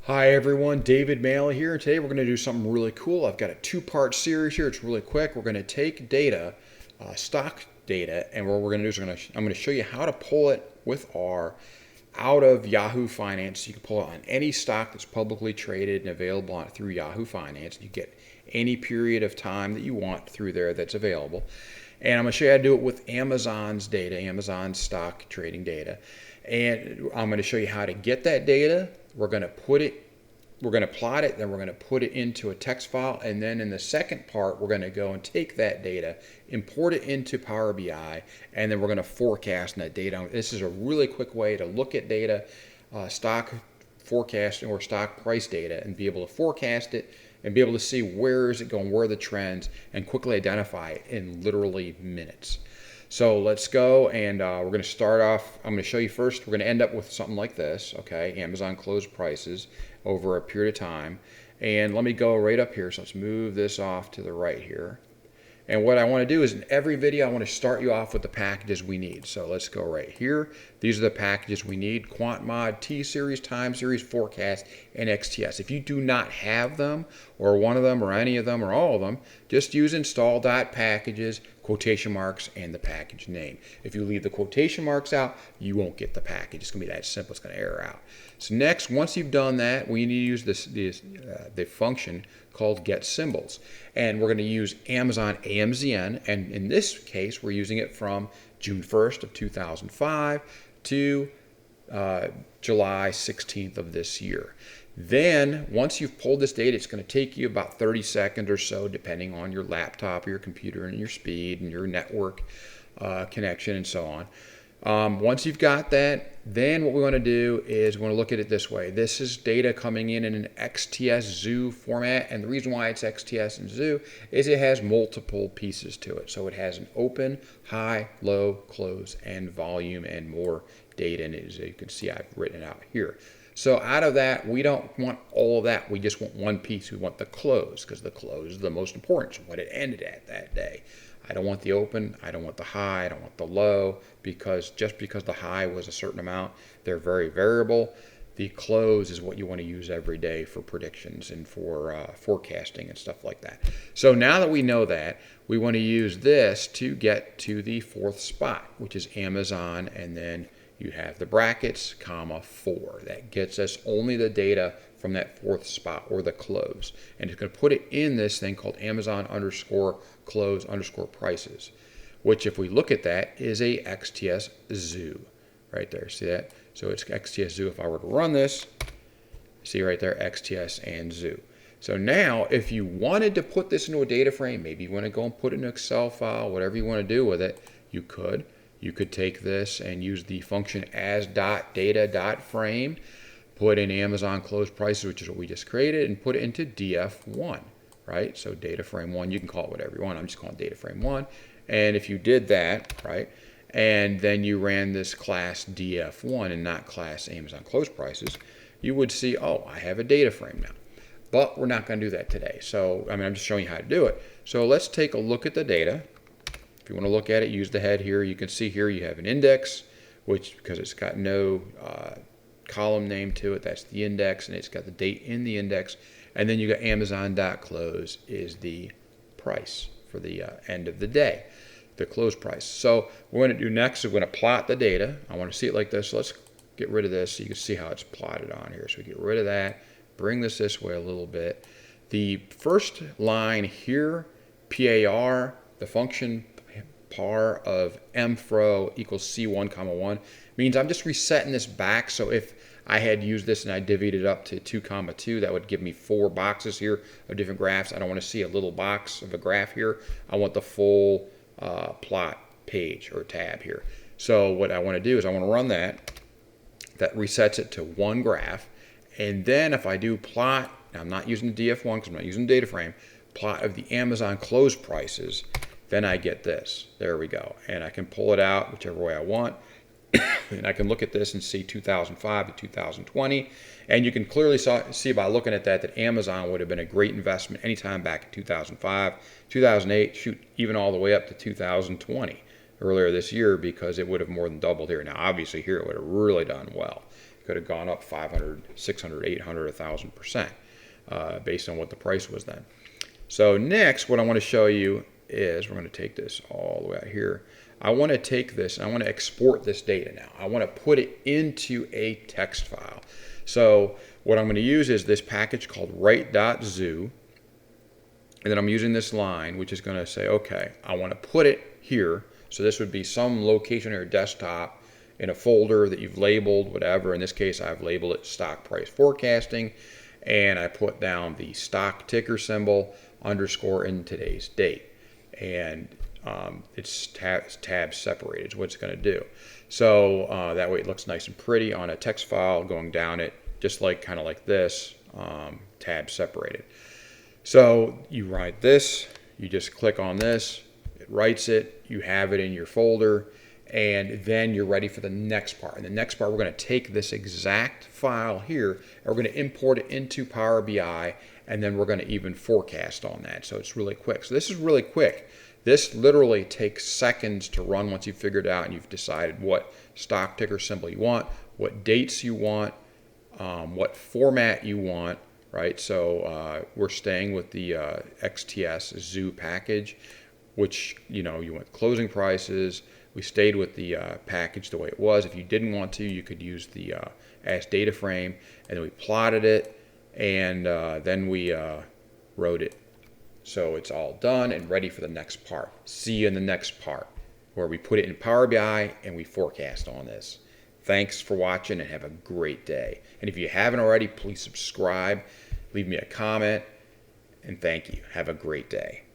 Hi everyone, David Maley here, and today we're going to do something really cool. I've got a two-part series here. It's really quick. We're going to take data, stock data, and what we're going to do is I'm going to show you how to pull it with R out of Yahoo Finance. You can pull it on any stock that's publicly traded and available through Yahoo Finance. You get any period of time that you want through there that's available. And I'm going to show you how to do it with Amazon's data, Amazon's stock trading data. And I'm going to show you how to get that data. We're going to plot it, then we're going to put it into a text file, and then in the second part, we're going to go and take that data, import it into Power BI, and then we're going to forecast that data. This is a really quick way to look at data, stock forecasting or stock price data, and be able to forecast it and be able to see where is it going, where are the trends, and quickly identify it in literally minutes. So let's go, and we're going to start off. I'm going to show you first. We're going to end up with something like this, okay? Amazon closed prices over a period of time. And let me go right up here. So let's move this off to the right here. And what I want to do is in every video, I want to start you off with the packages we need. So let's go right here. These are the packages we need: QuantMod, T-Series, Time Series, Forecast, and XTS. If you do not have them, or one of them, or any of them, or all of them, just use install.packages, quotation marks, and the package name. If you leave the quotation marks out, you won't get the package. It's going to be that simple. It's going to error out. So next, once you've done that, we need to use the function called get symbols. And we're going to use Amazon AMZN, and in this case, we're using it from June 1st of 2005 to July 16th of this year. Then, once you've pulled this data, it's going to take you about 30 seconds or so, depending on your laptop, or your computer, and your speed, and your network connection, and so on. Once you've got that, then what we want to do is we want to look at it this way. This is data coming in an XTS zoo format, and the reason why it's XTS and zoo is it has multiple pieces to it. So it has an open, high, low, close, and volume, and more data in it. As you can see, I've written it out here. So out of that, we don't want all of that. We just want one piece. We want the close, because the close is the most important, so what it ended at that day. I don't want the open, I don't want the high, I don't want the low, because just because the high was a certain amount, they're very variable. The close is what you want to use every day for predictions and for forecasting and stuff like that. So now that we know that, we want to use this to get to the fourth spot, which is Amazon, and then you have the brackets, comma, 4. That gets us only the data from that fourth spot, or the close. And it's going to put it in this thing called Amazon underscore close underscore prices, which, if we look at that, is a XTS zoo right there. See that? So it's XTS zoo. If I were to run this, see right there, XTS and zoo. So now, if you wanted to put this into a data frame, maybe you want to go and put it in an Excel file, whatever you want to do with it, you could. You could take this and use the function as.data.frame, put in Amazon close prices, which is what we just created, and put it into DF1, right? So data frame 1, you can call it whatever you want. I'm just calling data frame 1. And if you did that, right, and then you ran this class DF1 and not class Amazon close prices, you would see, oh, I have a data frame now. But we're not going to do that today. So, I'm just showing you how to do it. So let's take a look at the data. If you want to look at it, use the head here. You can see here you have an index, which, because it's got no column name to it, that's the index, and it's got the date in the index. And then you got Amazon.close is the price for the end of the day, the close price. So what we're going to do next is we're going to plot the data. I want to see it like this. So let's get rid of this so you can see how it's plotted on here. So we get rid of that, bring this way a little bit. The first line here, PAR, the function par of mfro equals C1, 1, means I'm just resetting this back. So if I had used this and I divvied it up to 2, 2, that would give me 4 boxes here of different graphs. I don't want to see a little box of a graph here. I want the full plot page or tab here. So what I want to do is I want to run that. That resets it to 1 graph. And then if I do plot, now I'm not using the DF1 because I'm not using the data frame, plot of the Amazon close prices, then I get this. There we go. And I can pull it out whichever way I want. And I can look at this and see 2005 to 2020. And you can clearly see by looking at that Amazon would have been a great investment anytime back in 2005, 2008, shoot, even all the way up to 2020, earlier this year, because it would have more than doubled here. Now, obviously, here it would have really done well, could have gone up 500, 600, 800, 1,000% based on what the price was then. So next, what I want to show you is, we're going to take this all the way out here. I want to take this and I want to export this data now. I want to put it into a text file. So what I'm going to use is this package called write.zoo. And then I'm using this line, which is going to say, okay, I want to put it here. So this would be some location on your desktop in a folder that you've labeled, whatever. In this case, I've labeled it stock price forecasting. And I put down the stock ticker symbol underscore in today's date. And it's tab separated is what it's going to do. So that way it looks nice and pretty on a text file going down it, just like kind of like this, tab separated. So you write this, you just click on this, it writes it, you have it in your folder, and then you're ready for the next part. And the next part, we're going to take this exact file here and we're going to import it into Power BI, and then we're going to even forecast on that. So it's really quick. So this is really quick. This literally takes seconds to run once you've figured out and you've decided what stock ticker symbol you want, what dates you want, what format you want, right? So we're staying with the XTS Zoo package, which, you want closing prices. We stayed with the package the way it was. If you didn't want to, you could use the as data frame, and then we plotted it, and then we wrote it. So it's all done and ready for the next part. See you in the next part, where we put it in Power BI and we forecast on this. Thanks for watching and have a great day. And if you haven't already, please subscribe, leave me a comment, and thank you. Have a great day.